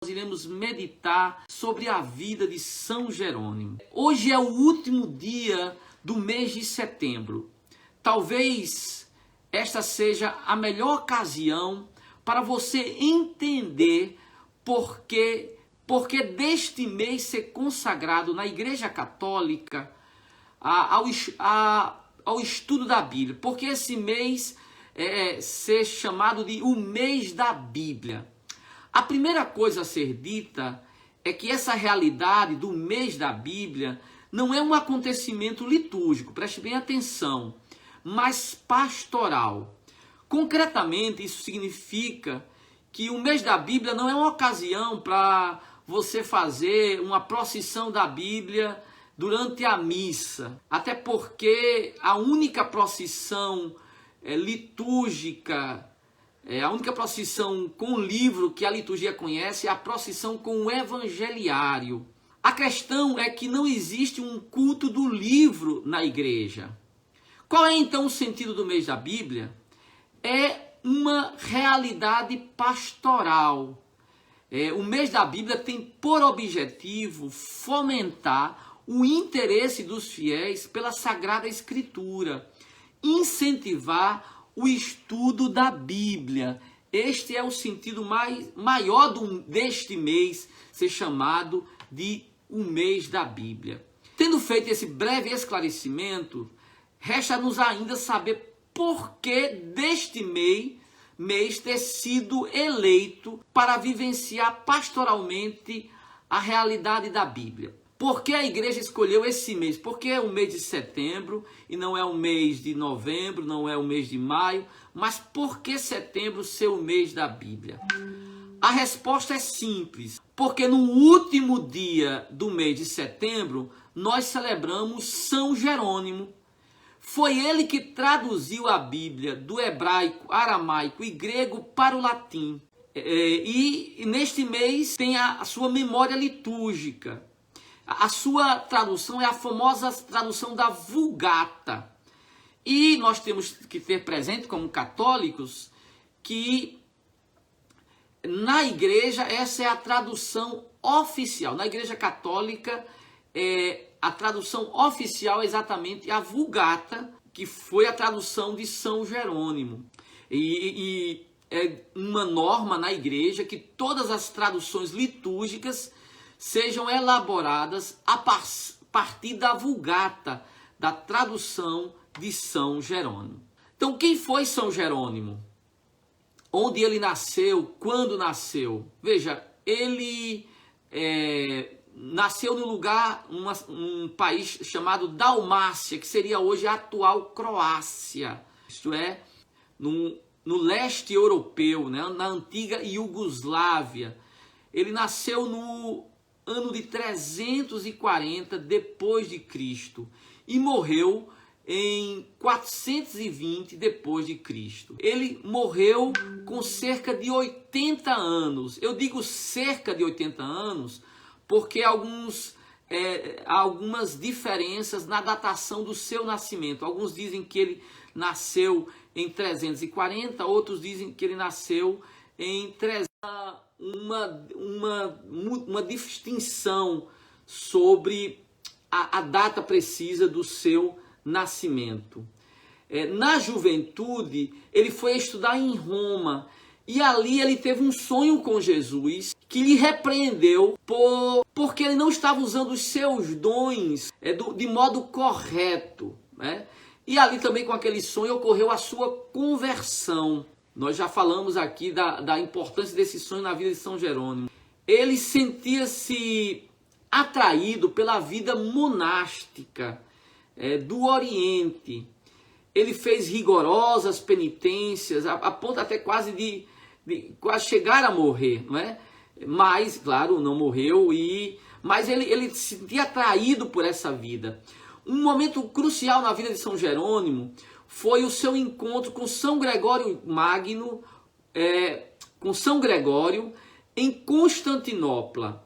nós iremos meditar sobre a vida de São Jerônimo. Hoje é o último dia do mês de setembro. Talvez esta seja a melhor ocasião para você entender porque deste mês ser consagrado na Igreja Católica ao estudo da Bíblia. Porque esse mês ser chamado de o mês da Bíblia. A primeira coisa a ser dita é que essa realidade do mês da Bíblia não é um acontecimento litúrgico, preste bem atenção, mas pastoral. Concretamente, isso significa que o mês da Bíblia não é uma ocasião para você fazer uma procissão da Bíblia durante a missa. Até porque a única procissão litúrgica, a única procissão com o livro que a liturgia conhece é a procissão com o evangeliário. A questão é que não existe um culto do livro na igreja. Qual é então o sentido do mês da Bíblia? É uma realidade pastoral. O mês da Bíblia tem por objetivo fomentar o interesse dos fiéis pela Sagrada Escritura, incentivar o estudo da Bíblia. Este é o sentido maior deste mês ser chamado de o mês da Bíblia. Tendo feito esse breve esclarecimento, resta-nos ainda saber por que deste mês ter sido eleito para vivenciar pastoralmente a realidade da Bíblia. Por que a igreja escolheu esse mês? Por que é o mês de setembro e não é o mês de novembro, não é o mês de maio? Mas por que setembro ser o mês da Bíblia? A resposta é simples. Porque no último dia do mês de setembro, nós celebramos São Jerônimo. Foi ele que traduziu a Bíblia do hebraico, aramaico e grego para o latim. E neste mês tem a sua memória litúrgica. A sua tradução é a famosa tradução da Vulgata. E nós temos que ter presente, como católicos, que na igreja essa é a tradução oficial. Na igreja católica, a tradução oficial é exatamente a Vulgata, que foi a tradução de São Jerônimo. E é uma norma na igreja que todas as traduções litúrgicas sejam elaboradas a partir da Vulgata, da tradução de São Jerônimo. Então, quem foi São Jerônimo? Onde ele nasceu? Quando nasceu? Veja, ele nasceu no lugar, um país chamado Dalmácia, que seria hoje a atual Croácia. Isto é, no leste europeu, né, na antiga Iugoslávia. Ele nasceu no ano de 340 depois de Cristo e morreu em 420 depois de Cristo. Ele morreu com cerca de 80 anos. Eu digo cerca de 80 anos porque há algumas diferenças na datação do seu nascimento. Alguns dizem que ele nasceu em 340, outros dizem que ele nasceu em 300. Uma distinção sobre a data precisa do seu nascimento. Na juventude, ele foi estudar em Roma e ali ele teve um sonho com Jesus que lhe repreendeu porque ele não estava usando os seus dons de modo correto, né? E ali também com aquele sonho ocorreu a sua conversão. Nós já falamos aqui da importância desse sonho na vida de São Jerônimo. Ele sentia-se atraído pela vida monástica do Oriente. Ele fez rigorosas penitências, a ponto até quase de quase chegar a morrer, não é? Mas, claro, não morreu, mas ele se sentia atraído por essa vida. Um momento crucial na vida de São Jerônimo foi o seu encontro com São Gregório Magno, em Constantinopla.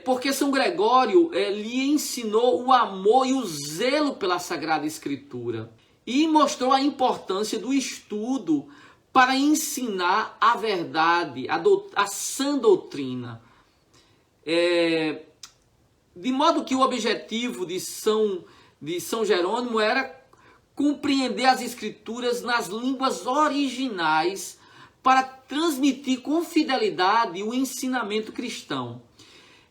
Porque São Gregório lhe ensinou o amor e o zelo pela Sagrada Escritura. E mostrou a importância do estudo para ensinar a verdade, a sã doutrina. De modo que o objetivo de São Jerônimo era compreender as Escrituras nas línguas originais para transmitir com fidelidade o ensinamento cristão.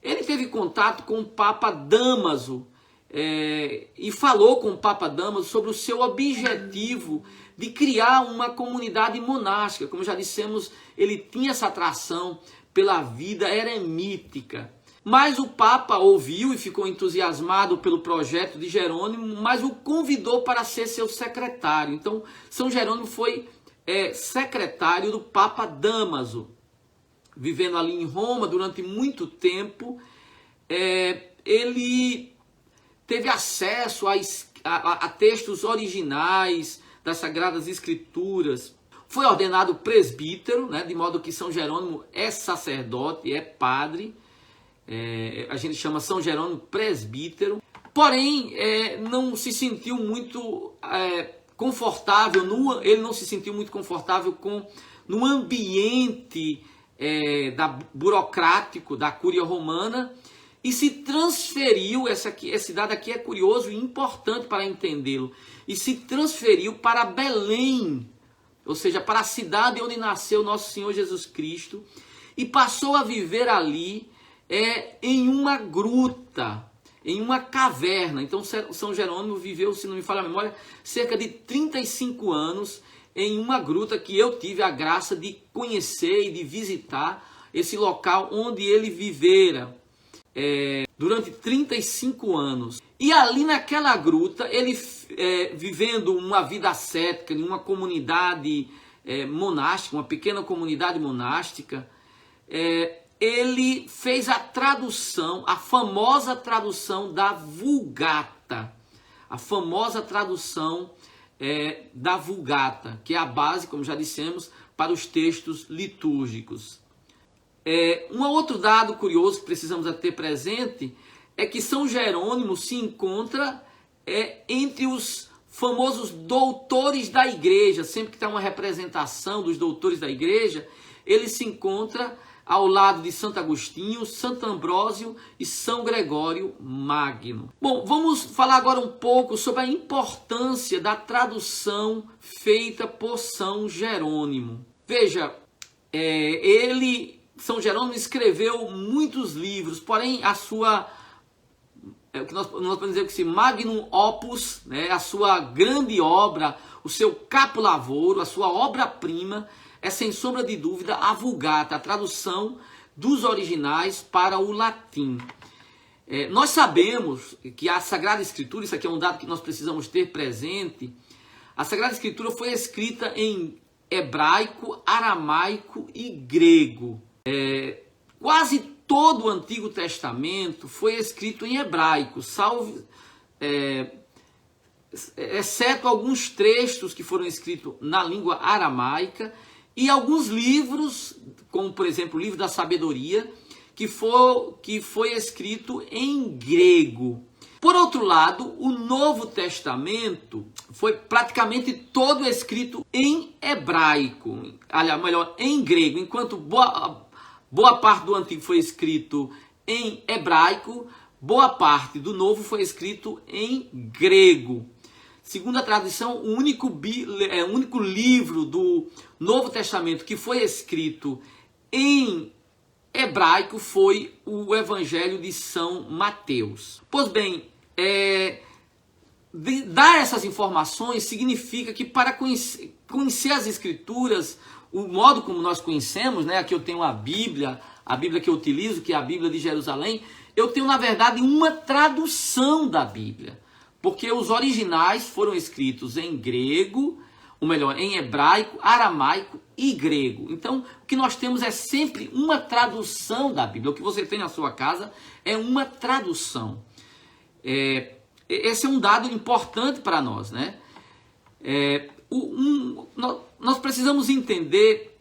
Ele teve contato com o Papa Dámaso e falou com o Papa Dámaso sobre o seu objetivo de criar uma comunidade monástica. Como já dissemos, ele tinha essa atração pela vida eremítica. Mas o Papa ouviu e ficou entusiasmado pelo projeto de Jerônimo, mas o convidou para ser seu secretário. Então, São Jerônimo foi secretário do Papa Dámaso. Vivendo ali em Roma durante muito tempo, ele teve acesso a textos originais das Sagradas Escrituras. Foi ordenado presbítero, né, de modo que São Jerônimo é sacerdote, é padre. A gente chama São Jerônimo presbítero. Porém, não se sentiu muito confortável, ele não se sentiu muito confortável no ambiente burocrático da Cúria Romana e se transferiu, esse dado aqui é curioso e importante para entendê-lo, e se transferiu para Belém, ou seja, para a cidade onde nasceu nosso Senhor Jesus Cristo, e passou a viver ali em uma gruta, em uma caverna. Então São Jerônimo viveu, se não me falha a memória, cerca de 35 anos em uma gruta que eu tive a graça de conhecer e de visitar esse local onde ele vivera durante 35 anos. E ali naquela gruta, ele vivendo uma vida ascética, em uma comunidade monástica, uma pequena comunidade monástica, ele fez a tradução, a famosa tradução da Vulgata. A famosa tradução da Vulgata, que é a base, como já dissemos, para os textos litúrgicos. Um outro dado curioso que precisamos ter presente é que São Jerônimo se encontra entre os famosos doutores da igreja. Sempre que tem uma representação dos doutores da igreja, ele se encontra ao lado de Santo Agostinho, Santo Ambrósio e São Gregório Magno. Bom, vamos falar agora um pouco sobre a importância da tradução feita por São Jerônimo. Veja, São Jerônimo escreveu muitos livros, porém a sua, o que nós podemos dizer que magnum opus, né, a sua grande obra, o seu capo-lavouro, a sua obra-prima, é sem sombra de dúvida a Vulgata, a tradução dos originais para o latim. Nós sabemos que a Sagrada Escritura, isso aqui é um dado que nós precisamos ter presente, a Sagrada Escritura foi escrita em hebraico, aramaico e grego. Quase todo o Antigo Testamento foi escrito em hebraico, exceto alguns textos que foram escritos na língua aramaica, e alguns livros, como por exemplo o livro da sabedoria, que foi escrito em grego. Por outro lado, o Novo Testamento foi praticamente todo escrito em hebraico, aliás, melhor, em grego, enquanto boa parte do Antigo foi escrito em hebraico, boa parte do Novo foi escrito em grego. Segundo a tradição, o único livro do Novo Testamento que foi escrito em hebraico foi o Evangelho de São Mateus. Pois bem, dar essas informações significa que para conhecer as Escrituras, o modo como nós conhecemos, né? Aqui eu tenho a Bíblia que eu utilizo, que é a Bíblia de Jerusalém, eu tenho na verdade uma tradução da Bíblia. Porque os originais foram escritos em grego, ou melhor, em hebraico, aramaico e grego. Então, o que nós temos é sempre uma tradução da Bíblia. O que você tem na sua casa é uma tradução. Esse é um dado importante para nós, né? Nós precisamos entender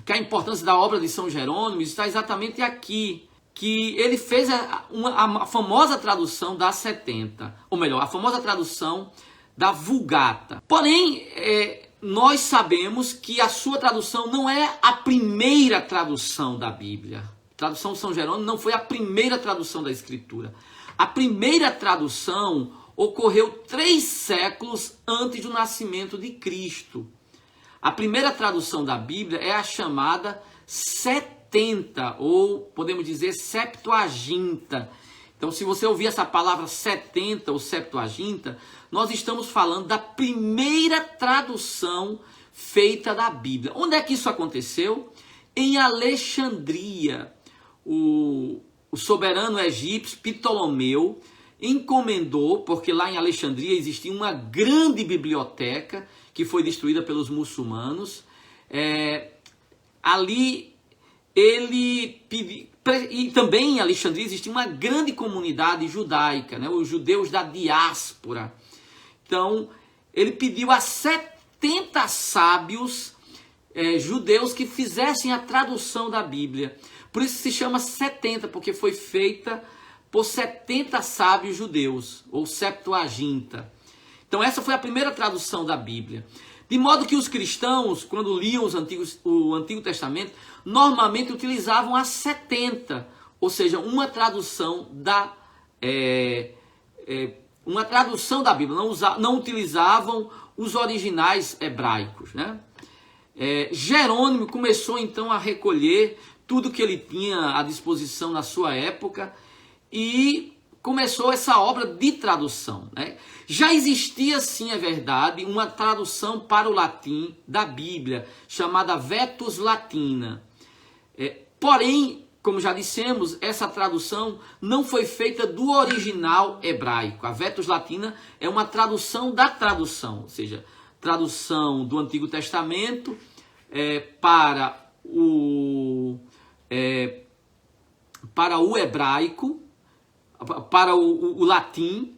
que a importância da obra de São Jerônimo está exatamente aqui, que ele fez a famosa tradução da 70, ou melhor, a famosa tradução da Vulgata. Porém, nós sabemos que a sua tradução não é a primeira tradução da Bíblia. tradução São Jerônimo não foi a primeira tradução da Escritura. A primeira tradução ocorreu 3 séculos antes do nascimento de Cristo. A primeira tradução da Bíblia é a chamada 70, ou podemos dizer Septuaginta. Então, se você ouvir essa palavra 70 ou Septuaginta, nós estamos falando da primeira tradução feita da Bíblia. Onde é que isso aconteceu? Em Alexandria. O soberano egípcio Ptolomeu encomendou, porque lá em Alexandria existia uma grande biblioteca que foi destruída pelos muçulmanos. Ali ele pediu, e também em Alexandria existia uma grande comunidade judaica, né? Os judeus da diáspora. Então ele pediu a 70 sábios judeus que fizessem a tradução da Bíblia. Por isso se chama 70, porque foi feita por 70 sábios judeus, ou Septuaginta. Então essa foi a primeira tradução da Bíblia. De modo que os cristãos, quando liam o Antigo Testamento, normalmente utilizavam a 70, ou seja, uma tradução da Bíblia, não utilizavam os originais hebraicos, né? Jerônimo começou então a recolher tudo que ele tinha à disposição na sua época e começou essa obra de tradução, né? Já existia, sim, é verdade, uma tradução para o latim da Bíblia, chamada Vetus Latina. Porém, como já dissemos, essa tradução não foi feita do original hebraico. A Vetus Latina é uma tradução da tradução, ou seja, tradução do Antigo Testamento para o hebraico, para o latim,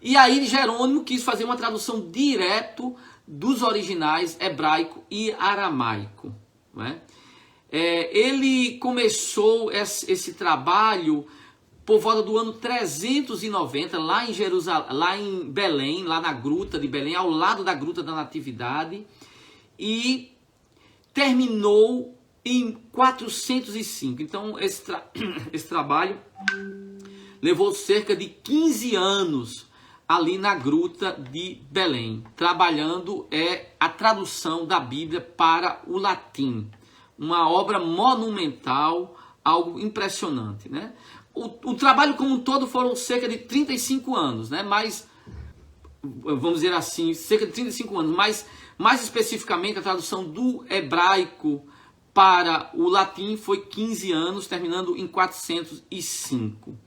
e aí Jerônimo quis fazer uma tradução direto dos originais hebraico e aramaico, não é? Ele começou esse trabalho por volta do ano 390, lá em Jerusalém, lá em Belém, lá na gruta de Belém, ao lado da gruta da Natividade, e terminou em 405. Então esse trabalho levou cerca de 15 anos ali na gruta de Belém, trabalhando a tradução da Bíblia para o latim. Uma obra monumental, algo impressionante, né? O trabalho como um todo foram cerca de 35 anos, né? Mas, vamos dizer assim, cerca de 35 anos, mas mais especificamente a tradução do hebraico para o latim foi 15 anos, terminando em 405.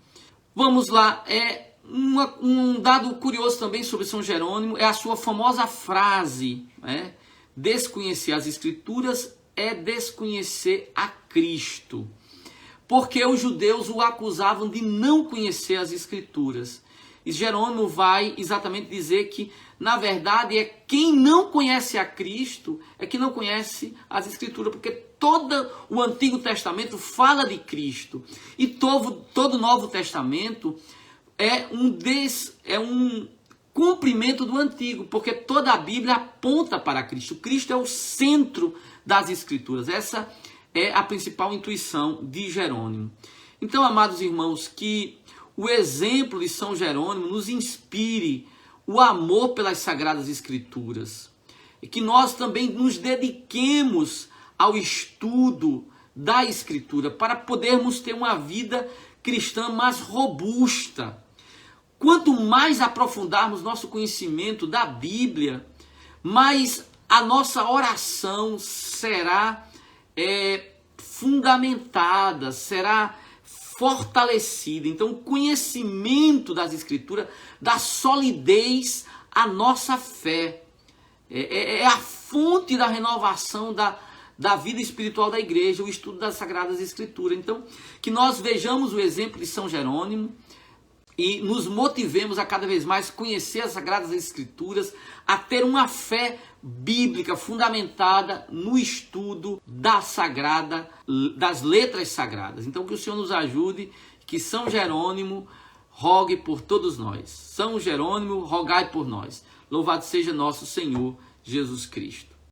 Vamos lá, um dado curioso também sobre São Jerônimo é a sua famosa frase, né? Desconhecer as Escrituras é desconhecer a Cristo. Porque os judeus o acusavam de não conhecer as Escrituras. E Jerônimo vai exatamente dizer que, na verdade, quem não conhece a Cristo é que não conhece as Escrituras, porque todo o Antigo Testamento fala de Cristo. E todo o Novo Testamento é um cumprimento do Antigo, porque toda a Bíblia aponta para Cristo. Cristo é o centro das Escrituras. Essa é a principal intuição de Jerônimo. Então, amados irmãos, que o exemplo de São Jerônimo nos inspire o amor pelas Sagradas Escrituras. E que nós também nos dediquemos ao estudo da Escritura para podermos ter uma vida cristã mais robusta. Quanto mais aprofundarmos nosso conhecimento da Bíblia, mais a nossa oração será fundamentada, será fortalecida. Então, o conhecimento das Escrituras dá solidez à nossa fé. É a fonte da renovação da vida espiritual da igreja, o estudo das Sagradas Escrituras. Então, que nós vejamos o exemplo de São Jerônimo e nos motivemos a cada vez mais conhecer as Sagradas Escrituras, a ter uma fé bíblica fundamentada no estudo das letras sagradas. Então que o Senhor nos ajude, que São Jerônimo rogue por todos nós. São Jerônimo, rogai por nós. Louvado seja nosso Senhor Jesus Cristo.